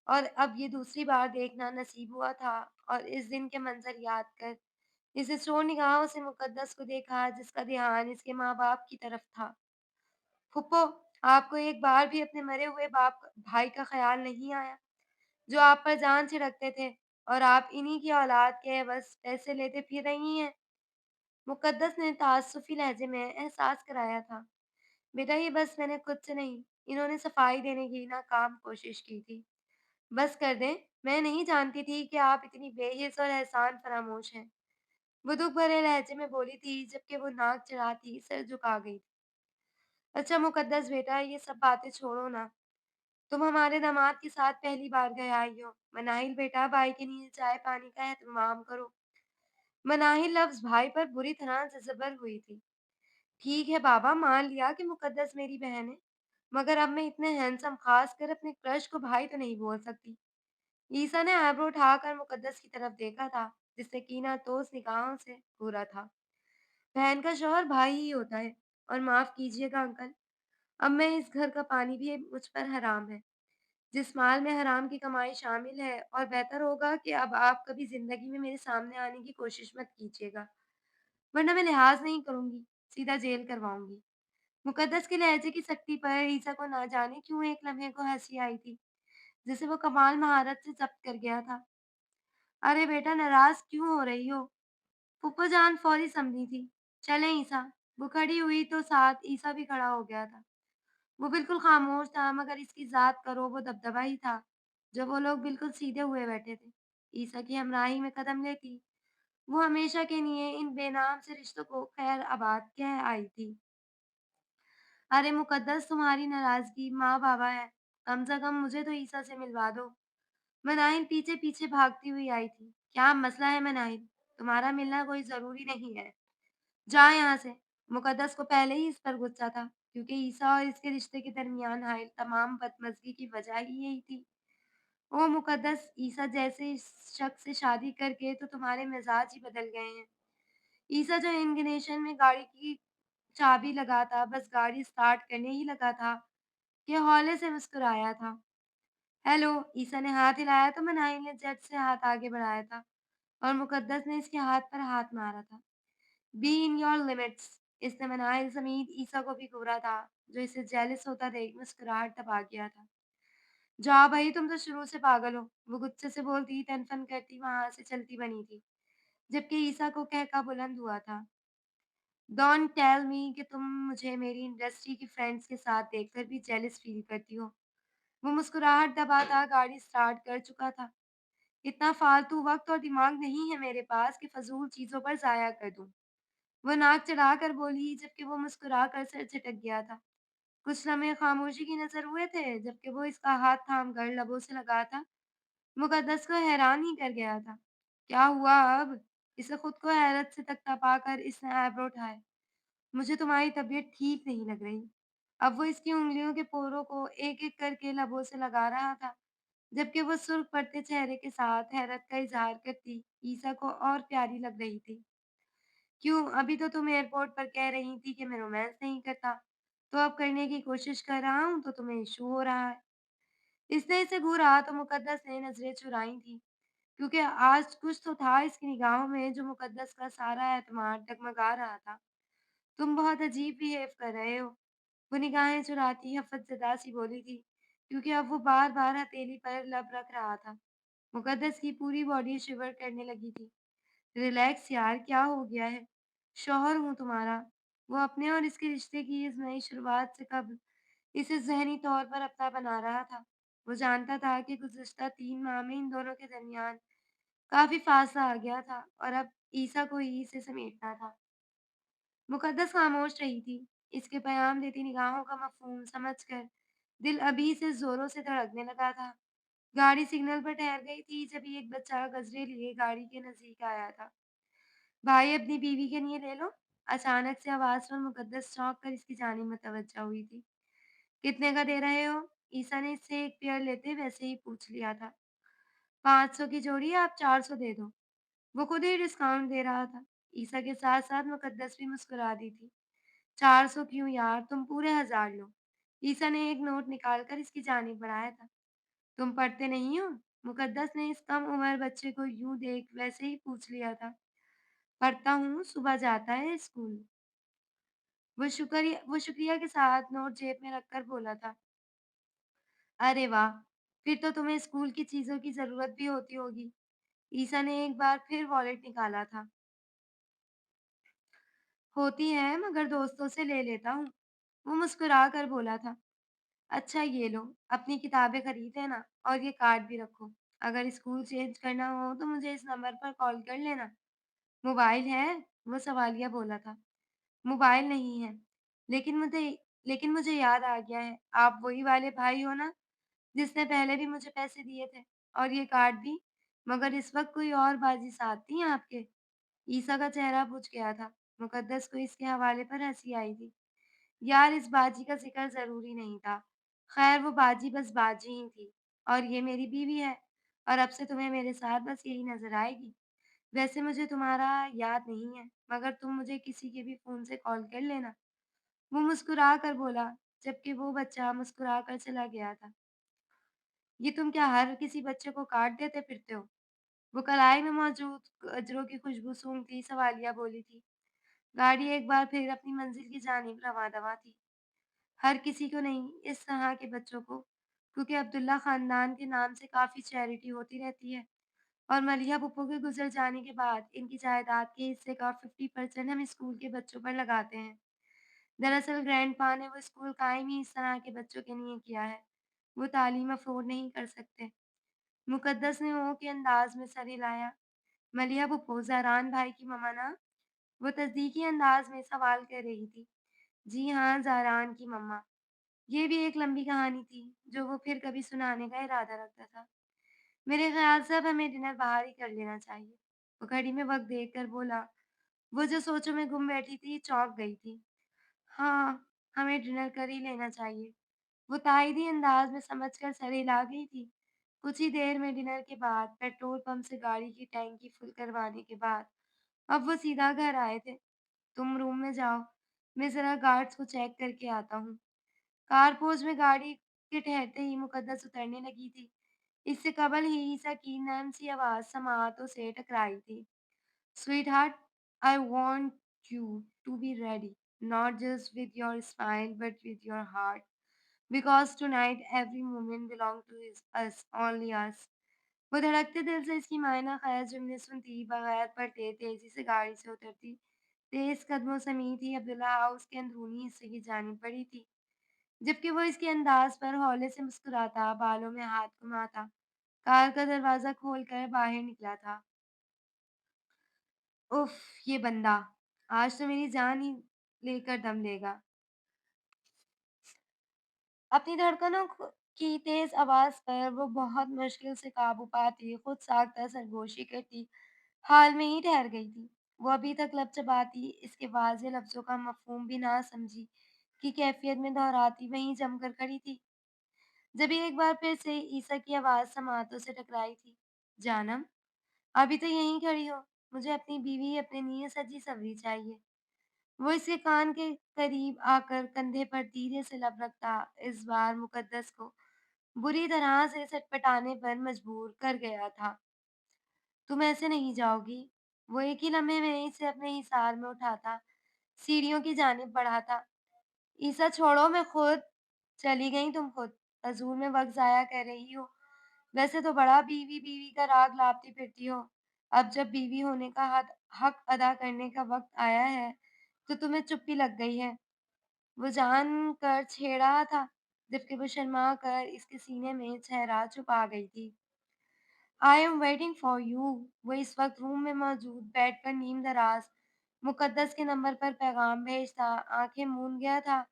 और अब ये दूसरी बार देखना नसीब हुआ था। और इस दिन के मंज़र याद कर इस स्टोर निगाहों से मुक़द्दस को देखा, जिसका ध्यान इसके माँ-बाप की तरफ था। फूफो, आपको एक बार भी अपने मरे हुए बाप भाई का ख़्याल नहीं आया, जो आप पर जान छिड़कते थे और आप इन्हीं की औलाद के एवज़ पैसे लेते फिर रही हैं? मुक़द्दस ने ताज्जुफ़ी लहज़े में एहसास कराया था। बेटा, ये बस मैंने खुद से नहीं, इन्होंने सफाई देने की नाकाम कोशिश की थी। बस कर दें, मैं नहीं जानती थी कि आप इतनी बेहिस और एहसान फरामोश हैं। वो दुःख भरे लहजे में बोली थी, जबकि वो नाक चढ़ाती सिर झुका गई। अच्छा मुकद्दस बेटा, ये सब बातें छोड़ो ना। तुम हमारे दामाद के साथ पहली बार घर आई हो। मनाहिल बेटा, भाई के लिए चाय पानी का एहतमाम करो। मनाहिल लफ्ज भाई पर बुरी तरह जबर हुई थी। ठीक है बाबा, मान लिया कि मुकद्दस मेरी बहन है, मगर अब मैं इतने हैंडसम खास कर अपने क्रश को भाई तो नहीं बोल सकती। ईसा ने आईब्रो उठाकर मुकद्दस की तरफ देखा था, जिससे कीना तोस निगाहों से घूरा था। बहन का शौहर भाई ही होता है। और माफ कीजिएगा अंकल, अब मैं इस घर का पानी भी मुझ पर हराम है। जिस माल में हराम की कमाई शामिल है, और बेहतर होगा कि अब आप कभी जिंदगी में मेरे सामने आने की कोशिश मत कीजिएगा, वरना मैं लिहाज नहीं करूंगी, सीधा जेल करवाऊंगी। मुकद्दस के लहजे की सख्ती पर ईसा को ना जाने क्यों एक लम्हे को हंसी आई थी, जिसे वो कमाल महारत से जब्त कर गया था। अरे बेटा, नाराज क्यों हो रही हो? फूफो जान फौरी समझी थी। चलें ईसा। वो खड़ी हुई तो साथ ईसा भी खड़ा हो गया था। वो बिल्कुल खामोश था, मगर इसकी ज़ात का रोब व दबदबा ही था। जब वो लोग बिल्कुल सीधे हुए बैठे थे, ईसा की हमराही में कदम लेती, वो हमेशा के लिए इन बेनाम से रिश्तों को खैर आबाद कह आई थी। अरे मुकद्दस, तुम्हारी नाराज़गी माँ-बाबा है। कम से कम मुझे तो ईसा से मिलवा दो। मनाहिल पीछे-पीछे भागती हुई आई थी। क्या मसला है मनाहिल? तुम्हारा मिलना कोई ज़रूरी नहीं है। जा यहाँ से। मुकद्दस को पहले ही इस पर गुस्सा था, क्योंकि ईसा और इसके रिश्ते के दरमियान हाइल तमाम बदमज़गी की वजह ही यही थी। ओ मुकद्दस, ईसा जैसे इस शख्स से शादी करके तो तुम्हारे मिज़ाज ही बदल गए हैं। ईसा जो इग्निशन में गाड़ी की चाबी लगा था, बस गाड़ी स्टार्ट करने ही लगा था कि हौले से मुस्कुराया था। हेलो, ईसा ने हाथ हिलाया तो मनाही ने झट से हाथ आगे बढ़ाया था और मुकद्दस ने इसके हाथ पर हाथ मारा था। Be in your limits. इसने मनाही समेत ईसा को भी घूरा था, जो इसे जेलस होता देख मुस्कुराहट दबा गया था। जाओ भई, तुम तो शुरू से पागल हो, वो गुस्से से बोलती, तन-फन करती वहाँ से चलती बनी थी, जबकि ईसा को कहका बुलंद हुआ था। डोंट टेल मी कि तुम मुझे मेरी इंडस्ट्री की फ्रेंड्स के साथ देखकर भी जेलस फील करती हो। वो मुस्कुराहट दबाता गाड़ी स्टार्ट कर चुका था। इतना फालतू वक़्त और दिमाग नहीं है मेरे पास कि फ़ज़ूल चीज़ों पर ज़ाया कर दूँ। वो नाक चढ़ाकर बोली, जबकि वो मुस्कुराकर सर झटक गया था। कुछ लम्हे खामोशी की नज़र हुए थे, जबकि वो इसका हाथ थामकर लबों से लगा था। मुक़द्दस को हैरान ही कर गया था। क्या हुआ अब? इसे खुद को हैरत से तकता पाकर इसने आईब्रो उठाए। मुझे तुम्हारी तबीयत ठीक नहीं लग रही। अब वो इसकी उँगलियों के पोरों को एक-एक करके लबों से लगा रहा था, जबकि वो सुर्ख पड़ते चेहरे के साथ हैरत का इज़हार करती ईसा को और प्यारी लग रही थी। क्यों? अभी तो तुम एयरपोर्ट पर कह रही थी कि मैं रोमांस नहीं करता, तो अब करने की कोशिश कर रहा हूँ तो तुम्हें इश्यू हो रहा है। इसने इसे घूरा तो मुक़द्दस ने नज़रें चुराई थीं, क्योंकि आज कुछ तो था इसकी निगाहों में जो मुक़द्दस का सारा एतमाद डगमगा रहा था। तुम बहुत अजीब बिहेव कर रहे हो। वो निगाहें चुराती खफ़तज़दा सी बोली थी, क्योंकि अब वो बार-बार हथेली पर लब रख रहा था। मुक़द्दस की पूरी बॉडी शिवर करने लगी थी। रिलैक्स यार, क्या हो गया है? शौहर हूँ तुम्हारा। वो अपने और इसके रिश्ते की इस नई शुरुआत से कब इसे ज़हनी तौर पर अपना बना रहा था। वो जानता था कि गुज़िश्ता 3 माह में इन दोनों के दरमियान काफ़ी फ़ासला आ गया था और अब ईसा को ही इसे समेटना था। मुक़द्दस खामोश रही थी। इसके पैगाम देती निगाहों का मफ़हूम समझकर दिल अभी से ज़ोरों से धड़कने लगा था। गाड़ी सिग्नल पर ठहर गई थी, जभी एक बच्चा गजरे लिए गाड़ी के नज़दीक आया था। भाई, अपनी बीवी के लिए ले लो। अचानक से आवाज़ पर मुक़द्दस चौंक कर इसकी जानिब मुतवज्जा हुई थी। कितने का दे रहे हो? ईसा ने इससे एक पेयर लेते वैसे ही पूछ लिया था। 500 की जोड़ी, आप 400 दे दो। वो खुद ही डिस्काउंट दे रहा था। ईसा के साथ-साथ मुक़द्दस भी मुस्कुरा दी थी। 400 क्यों यार, तुम पूरे 1000 लो। ईसा ने एक नोट निकालकर इसकी जानिब बढ़ाया था। तुम पढ़ते नहीं हो? मुक़द्दस ने इस कम उम्र बच्चे को यूँ देख वैसे ही पूछ लिया था। पढ़ता हूँ, सुबह जाता है स्कूल। वो शुक्रिया के साथ नोट जेब में रखकर बोला था। अरे वाह! फिर तो तुम्हें स्कूल की चीज़ों की ज़रूरत भी होती होगी। ईसा ने एक बार फिर वॉलेट निकाला था। होती है, मगर दोस्तों से ले लेता हूँ। वो मुस्कुरा कर बोला था। अच्छा ये लो, अपनी किताबें खरीद लेना और ये कार्ड भी रखो। अगर स्कूल चेंज करना हो तो मुझे इस नंबर पर कॉल कर लेना। मोबाइल है? वो सवालिया बोला था। मोबाइल नहीं है, लेकिन मुझे लेकिन मुझे याद आ गया है, आप वही वाले भाई हो ना, जिसने पहले भी मुझे पैसे दिए थे और ये कार्ड भी? मगर इस वक़्त कोई और बाजी साथ थी आपके? ईसा का चेहरा बुझ गया था। मुकद्दस को इसके हवाले पर हँसी आई थी। यार, इस बाजी का ज़िक्र ज़रूरी नहीं था। ख़ैर, वो बाजी बस बाजी ही थी और ये मेरी बीवी है और अब से तुम्हें मेरे साथ बस यही नज़र आएगी। वैसे मुझे तुम्हारा याद नहीं है, मगर तुम मुझे किसी के भी फ़ोन से कॉल कर लेना। वो मुस्कुरा कर बोला, जबकि वो बच्चा मुस्कुरा कर चला गया था। ये तुम क्या हर किसी बच्चे को काट देते फिरते हो? वो कलाई में मौजूद गजरों की खुशबू सूंघती सवालिया बोली थी। गाड़ी एक बार फिर अपनी मंजिल की जानिब रवां-दवां थी। हर किसी को नहीं, इस तरह के बच्चों को, क्योंकि अब्दुल्ला ख़ानदान के नाम से काफ़ी चैरिटी होती रहती है और मलिहा फूफो के गुज़र जाने के बाद इनकी जायदाद के हिस्से का 50% हम स्कूल के बच्चों पर लगाते हैं। दरअसल ग्रैंडपा ने वो स्कूल कायम ही इस तरह के बच्चों के लिए किया है। वो तालीम अफ़ोर्ड नहीं कर सकते। मुक़द्दस ने ओं के अंदाज़ में सर हिलाया। मलिहा फूफो, ज़हरान भाई की ममा ना? वो तस्दीकी अंदाज़ में सवाल कर रही थी। जी हाँ, ज़हरान की मम्मा। ये भी एक लंबी कहानी थी, जो वो फिर कभी सुनाने का इरादा रखता था। मेरे ख़्याल से अब हमें डिनर बाहर ही कर लेना चाहिए। वो घड़ी में वक़्त देखकर बोला। वो जो सोचों में गुम बैठी थी, चौंक गई थी। हाँ, हमें डिनर कर ही लेना चाहिए। वो तायदी अंदाज़ में समझकर सर हिला गई थी। कुछ ही देर में डिनर के बाद पेट्रोल पंप से गाड़ी की टैंकी फुल करवाने के बाद अब वो सीधा घर आए थे। तुम रूम में जाओ, मैं ज़रा गार्ड्स को चेक करके आता हूँ। कारपोच में गाड़ी के ठहरते ही मुकद्दस उतरने लगी थी। इससे कबल ही ईसा की नरम सी आवाज़ समातों से टकराई थी। Sweetheart, I want you to be ready, not just with your smile but with your heart. Because tonight every moment belongs to us, only us. वो धड़कते दिल से इसकी मायना खैर जुमले सुनती, बगैर पलटे तेजी से गाड़ी से उतरती, तेज कदमों समेत ही अब्दुल्ला हाउस के अंदरूनी हिस्से की जानिब बढ़ी थी, जबकि वो इसके अंदाज पर हौले से मुस्कुराता, बालों में हाथ घुमाता, कार का दरवाज़ा खोलकर बाहर निकला था। उफ़! ये बंदा, आज तो मेरी जान ही लेकर दम लेगा। अपनी धड़कनों की तेज़ आवाज़ पर वो बहुत मुश्किल से काबू पाती, खुद साख्ता सरगोशी करती, हाल में ही ठहर गई थी। वो अभी तक लब चबाती, इसके वाज़ेह लफ्ज़ों का मफ़हूम भी ना समझी की कैफ़ियत में दोहराती वहीं जमकर खड़ी थी। जब ये एक बार फिर से ईसा की आवाज़ समातों से टकराई थी, जानम, अभी तो यहीं खड़ी हो, मुझे अपनी बीवी अपने लिए सजी-सवरी चाहिए। वो इसके कान के करीब आकर कंधे पर धीरे से लब रखता, इस बार मुकद्दस को बुरी तरह से सटपटाने पर मजबूर कर गया था। तुम ऐसे नहीं जाओगी। वो एक ही लम्हे में इसे अपने हिसार में उठाता, सीढ़ियों की जानिब बढ़ाता। ईसा छोड़ो, मैं खुद। चली गई तुम खुद। फ़ज़ूल में वक़्त ज़ाया कर रही हो। वैसे तो बड़ा बीवी बीवी का राग लापती फिरती हो। अब जब बीवी होने का हक अदा करने का वक़्त आया है, तो तुम्हें चुप्पी लग गई है। वो जानकर छेड़ रहा था, जबकि वो शर्मा कर इसके सीने में चेहरा छुपा गई थी। I am waiting for you. वो इस वक्त रूम में मौजूद बेड पर नीम दराज मुकद्दस के नंबर पर पैगाम भेजता, आंखें मूंद गया था,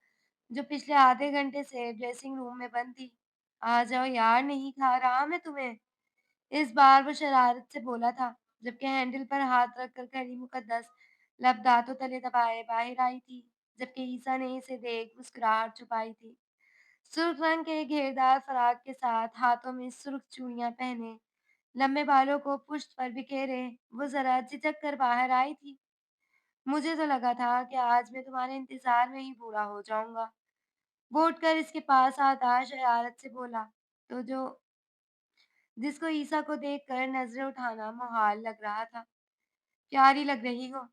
जो पिछले आधे घंटे से ड्रेसिंग रूम में बंद थी। आ जाओ यार, नहीं खा रहा मैं तुम्हें। इस बार वो शरारत से बोला था, जबकि हैंडल पर हाथ रखकर खड़ी मुकद्दस लब दांतों तले दबाए बाहर आई थी, जबकि ईसा ने इसे देख मुस्कुराहट छुपाई थी। सुर्ख रंग के घेरदार फराक के साथ हाथों में सुर्ख चूड़ियां पहने, लंबे बालों को पुश्त पर बिखेरे, वो जरा झिझक कर बाहर आई थी। मुझे तो लगा था कि आज मैं तुम्हारे इंतजार में ही बूढ़ा हो जाऊंगा। वो उठकर इसके पास आता शरारत से बोला, तो जो जिसको ईसा को देखकर नजरें उठाना मुहाल लग रहा था। प्यारी लग रही हो।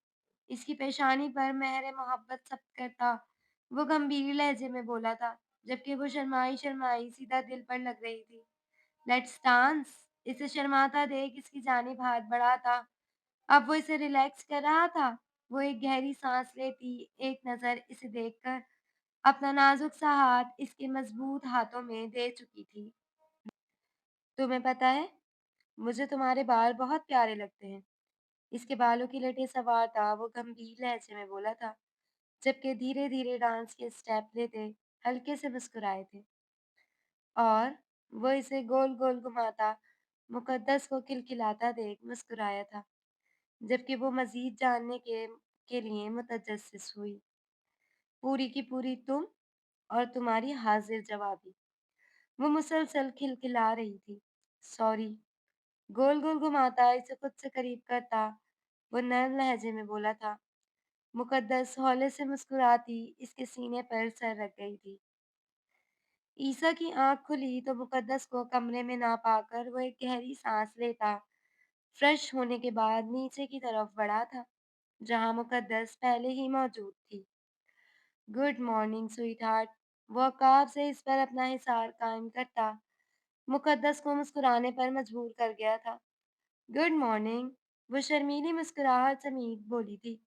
इसकी पेशानी पर मेहर मोहब्बत सबक करता वो गंभीर लहजे में बोला था, जबकि वो शर्माई शर्माई सीधा दिल पर लग रही थी। Let's dance. इसे शर्माता देख इसकी जानिब हाथ बढ़ाता। अब वो इसे रिलैक्स कर रहा था। वो एक गहरी सांस लेती, एक नज़र इसे देखकर अपना नाजुक सा हाथ इसके मजबूत हाथों में दे चुकी थी। तुम्हें पता है, मुझे तुम्हारे बाल बहुत प्यारे लगते हैं। इसके बालों की लटें सवार था, वो गंभीर लहजे में बोला था, जबकि धीरे-धीरे डांस के स्टेप लेते, हल्के से मुस्कुराए थे। और वो इसे गोल-गोल घुमाता, मुकद्दस को खिलखिलाता देख मुस्कुराया था, जबकि वो मज़ीद जानने के लिए मुतजस्सिस हुई। पूरी की पूरी तुम और तुम्हारी हाज़िर जवाबी। वो मुसलसल खिलखिला रही थी। सॉरी। गोल-गोल घुमाता, इसे खुद से करीब करता, वो नर्म लहजे में बोला था। मुकद्दस हौले से मुस्कुराती इसके सीने पर सर रख गई थी। ईसा की आंख खुली तो मुकद्दस को कमरे में ना पाकर वो एक गहरी सांस लेता, फ्रेश होने के बाद नीचे की तरफ बढ़ा था, जहां मुकद्दस पहले ही मौजूद थी। Good morning sweetheart. वो अकाब से इस पर अपना हिसार कायम करता, मुकद्दस को मुस्कुराने पर मजबूर कर गया था। Good morning. वो शर्मीली मुस्कुराहट समीत बोली थी।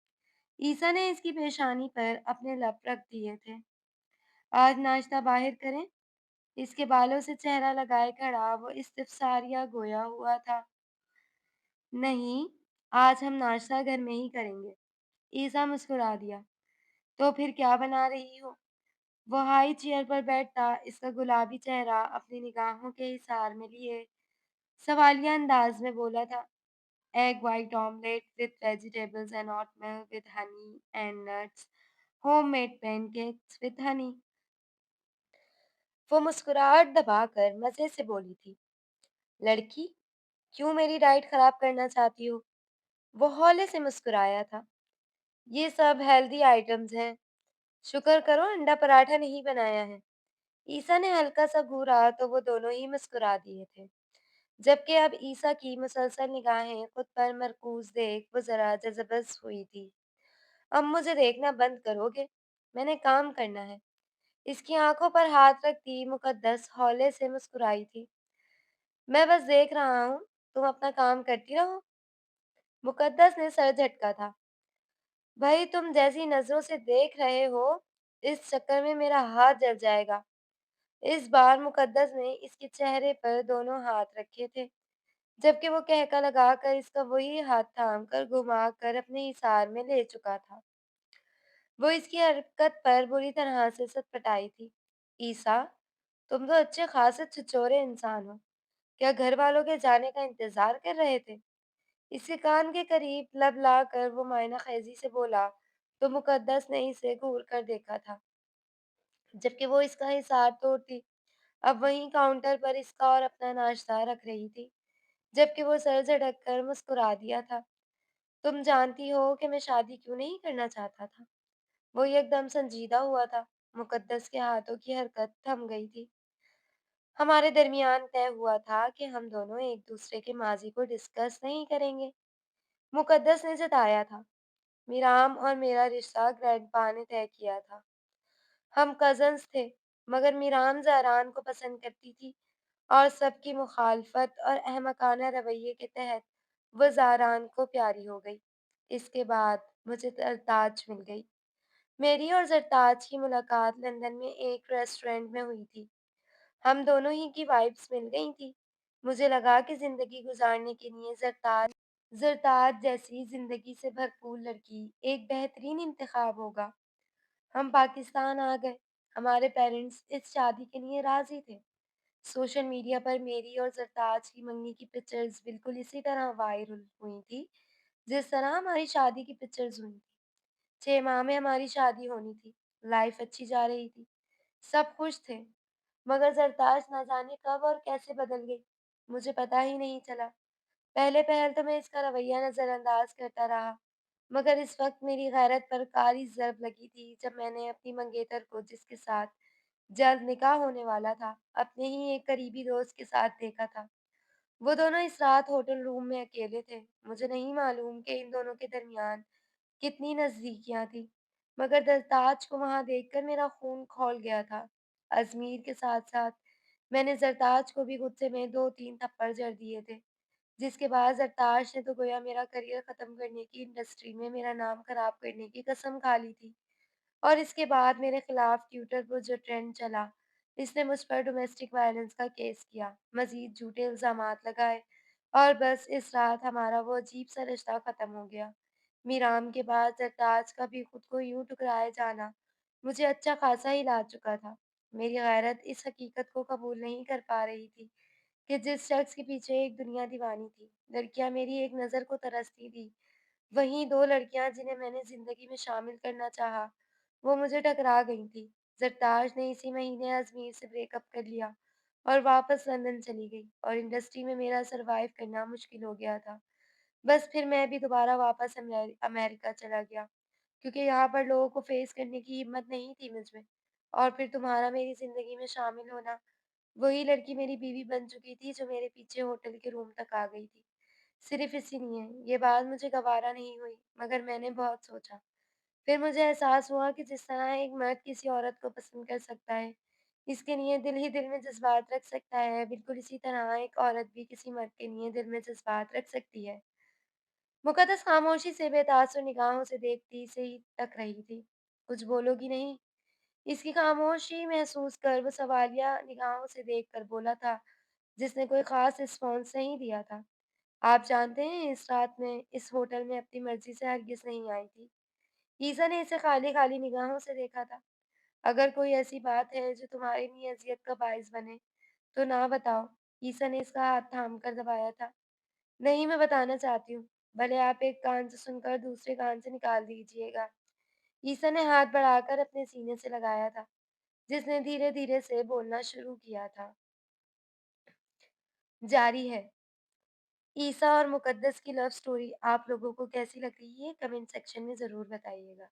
ईसा ने इसकी पेशानी पर अपने लब रख दिए थे। आज नाश्ता बाहर करें? इसके बालों से चेहरा लगाए खड़ा वो इस्तिफसारिया गोया हुआ था। नहीं, आज हम नाश्ता घर में ही करेंगे। ईसा मुस्कुरा दिया। तो फिर क्या बना रही हो? वो हाई चेयर पर बैठता, इसका गुलाबी चेहरा अपनी निगाहों के हिसार में लिए सवालिया अंदाज में बोला था। Egg white omelette with vegetables and oatmeal with honey and nuts. Homemade pancakes with honey. वो मुस्कुराहट दबाकर मज़े से बोली थी। लड़की, क्यों मेरी डाइट खराब करना चाहती हो? वो हौले से मुस्कुराया था। ये सब हेल्दी आइटम्स हैं। शुक्र करो अंडा पराठा नहीं बनाया है। ईसा ने हल्का सा घूरा तो वो दोनों ही मुस्कुरा दिए थे। जबकि अब ईसा की मुसलसल निगाहें खुद पर मरकूज देख वो जरा जज़बस हुई थी। अब मुझे देखना बंद करोगे? मैंने काम करना है। इसकी आंखों पर हाथ रखती मुकद्दस हौले से मुस्कुराई थी। मैं बस देख रहा हूँ, तुम अपना काम करती रहो। मुकद्दस ने सर झटका था। भाई तुम जैसी नजरों से देख रहे हो, इस चक्कर में मेरा हाथ जल जाएगा। इस बार मुकद्दस ने इसके चेहरे पर दोनों हाथ रखे थे, जबकि वो कहका लगाकर इसका वही हाथ थाम कर घुमा कर अपने हिसार में ले चुका था। वो इसकी हरकत पर बुरी तरह से सटपटाई थी। ईसा, तुम तो अच्छे खासे छिछोरे इंसान हो। क्या घर वालों के जाने का इंतजार कर रहे थे? इसके कान के करीब लब लाकर वो मायना खैजी से बोला, तो मुकद्दस ने इसे घूर कर देखा था, जबकि वो इसका हिसार तोड़ती अब वहीं काउंटर पर इसका और अपना नाश्ता रख रही थी, जबकि वो सर झटक कर मुस्कुरा दिया था। तुम जानती हो कि मैं शादी क्यों नहीं करना चाहता था? वो एकदम संजीदा हुआ था। मुकद्दस के हाथों की हरकत थम गई थी। हमारे दरमियान तय हुआ था कि हम दोनों एक दूसरे के माजी को डिस्कस नहीं करेंगे। मुकद्दस ने जताया था। मीराम और मेरा रिश्ता ग्रैंडपा ने तय किया था। हम कजन्स थे, मगर मीराम ज़हरान को पसंद करती थी और सबकी मुखालफत और अहमकाना रवैये के तहत वो ज़हरान को प्यारी हो गई। इसके बाद मुझे सरताज मिल गई। मेरी और सरताज की मुलाकात लंदन में एक रेस्टोरेंट में हुई थी। हम दोनों ही की वाइब्स मिल गई थी। मुझे लगा कि ज़िंदगी गुजारने के लिए सरताज ज़रताज जैसी ज़िंदगी से भरपूर लड़की एक बेहतरीन इंतखाब होगा। हम पाकिस्तान आ गए। हमारे पेरेंट्स इस शादी के लिए राज़ी थे। सोशल मीडिया पर मेरी और ज़रताज की मंगनी की पिक्चर्स बिल्कुल इसी तरह वायरल हुई थी, जिस तरह हमारी शादी की पिक्चर्स हुई थी। 6 माह में हमारी शादी होनी थी। लाइफ अच्छी जा रही थी। सब खुश थे। मगर ज़रताज ना जाने कब और कैसे बदल गई। मुझे पता ही नहीं चला। पहले पहल तो मैं इसका रवैया नज़रअंदाज करता रहा, मगर इस वक्त मेरी गैरत पर कारी ज़रब लगी थी जब मैंने अपनी मंगेतर को, जिसके साथ जल्द निकाह होने वाला था, अपने ही एक करीबी दोस्त के साथ देखा था। वो दोनों इस रात होटल रूम में अकेले थे। मुझे नहीं मालूम कि इन दोनों के दरमियान कितनी नज़दीकियाँ थीं, मगर सरताज को वहाँ देखकर मेरा खून खौल गया था। अज़मीर के साथ-साथ मैंने सरताज को भी गुस्से में 2-3 थप्पड़ जड़ दिए थे। जिसके बाद सरताज ने तो गोया मेरा करियर ख़त्म करने की, इंडस्ट्री में मेरा नाम ख़राब करने की कसम खा ली थी। और इसके बाद मेरे खिलाफ ट्विटर पर जो ट्रेंड चला, इसने मुझ पर डोमेस्टिक वायलेंस का केस किया, मज़ीद झूठे इल्ज़ामात लगाए और बस इस रात हमारा वो अजीब-सा रिश्ता ख़त्म हो गया। मीराम के बाद सरताज का भी खुद को यूँ ठुकराए जाना मुझे अच्छा खासा हिला चुका था। मेरी गैरत इस हकीकत को कबूल नहीं कर पा रही थी कि जिस शख्स के पीछे एक दुनिया दीवानी थी, लड़कियाँ मेरी एक नज़र को तरसती थी, वहीं 2 लड़कियाँ जिन्हें मैंने ज़िंदगी में शामिल करना चाहा, वो मुझे टकरा गई थीं। सरताज ने इसी महीने अज़मीर से ब्रेकअप कर लिया और वापस लंदन चली गई और इंडस्ट्री में मेरा सर्वाइव करना मुश्किल हो गया था। बस फिर मैं भी दोबारा वापस अमेरिका चला गया, क्योंकि यहाँ पर लोगों को फेस करने की हिम्मत नहीं थी मुझ में। और फिर तुम्हारा मेरी ज़िंदगी में शामिल होना, वही लड़की मेरी बीवी बन चुकी थी जो मेरे पीछे होटल के रूम तक आ गई थी। सिर्फ़ इसीलिए ये बात मुझे गवारा नहीं हुई, मगर मैंने बहुत सोचा। फिर मुझे एहसास हुआ कि जिस तरह एक मर्द किसी औरत को पसंद कर सकता है, इसके लिए दिल ही दिल में जज़्बात रख सकता है, बिल्कुल इसी तरह एक औरत भी किसी मर्द के लिए दिल में जज़्बात रख सकती है। मुक़द्दस खामोशी से बेतासुर निगाहों से देखती से ही तक रही थी। कुछ बोलोगी नहीं? इसकी खामोशी महसूस कर वो सवालिया निगाहों से देखकर बोला था, जिसने कोई ख़ास रिस्पॉन्स नहीं दिया था। आप जानते हैं, इस रात मैं इस होटल में अपनी मर्ज़ी से हरगिज़ नहीं आई थी। ईसा ने इसे खाली-खाली निगाहों से देखा था। अगर कोई ऐसी बात है जो तुम्हारे लिए अज़ियत का बायस बने, तो ना बताओ। ईसा ने इसका हाथ थाम कर दबाया था। नहीं, मैं बताना चाहती हूँ। भले आप एक कान से सुनकर दूसरे कान से निकाल दीजिएगा। ईसा ने हाथ बढ़ाकर अपने सीने से लगाया था, जिसने धीरे-धीरे से बोलना शुरू किया था। जारी है। ईसा और मुक़द्दस की लव स्टोरी आप लोगों को कैसी लग रही है? कमेंट सेक्शन में ज़रूर बताइएगा।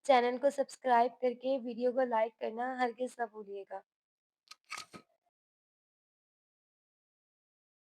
चैनल को सब्सक्राइब करके वीडियो को लाइक करना हरगिज़ ना भूलिएगा।